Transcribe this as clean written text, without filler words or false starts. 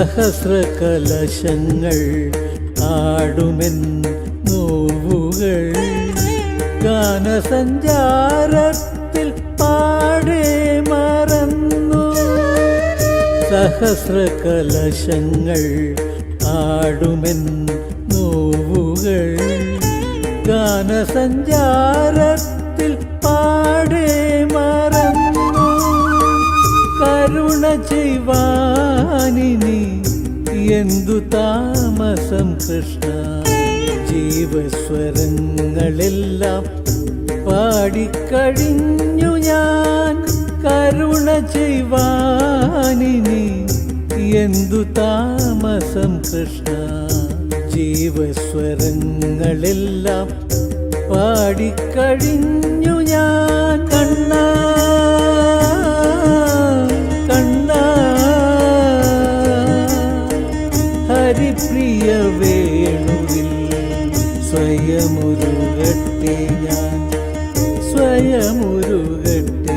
സഹസ്രകലശങ്ങൾ ആടുമെൻ നോവുകൾ ഗാനസഞ്ചാരത്തിൽ പാടെ മറന്നു. സഹസ്രകലശങ്ങൾ ആടുമെൻ നോവുകൾ ഗാനസഞ്ചാരത്തിൽ പാടെ മറന്നു. കരുണ ചെയ്വാനിനി എന്തു താമസം കൃഷ്ണ, ജീവസ്വരങ്ങളെല്ലാം പാടിക്കഴിഞ്ഞു ഞാൻ. കരുണ ചെയ്വാനിനി എന്തു താമസം കൃഷ്ണ, ജീവസ്വരങ്ങളെല്ലാം പാടിക്കഴിഞ്ഞു ഞാൻ. കണ്ണാ കണ്ണാ ഹരിപ്രിയ വേണുവിൽ സ്വയമുരുകട്ടെ ഞാൻ, സ്വയമുരുകട്ടെ.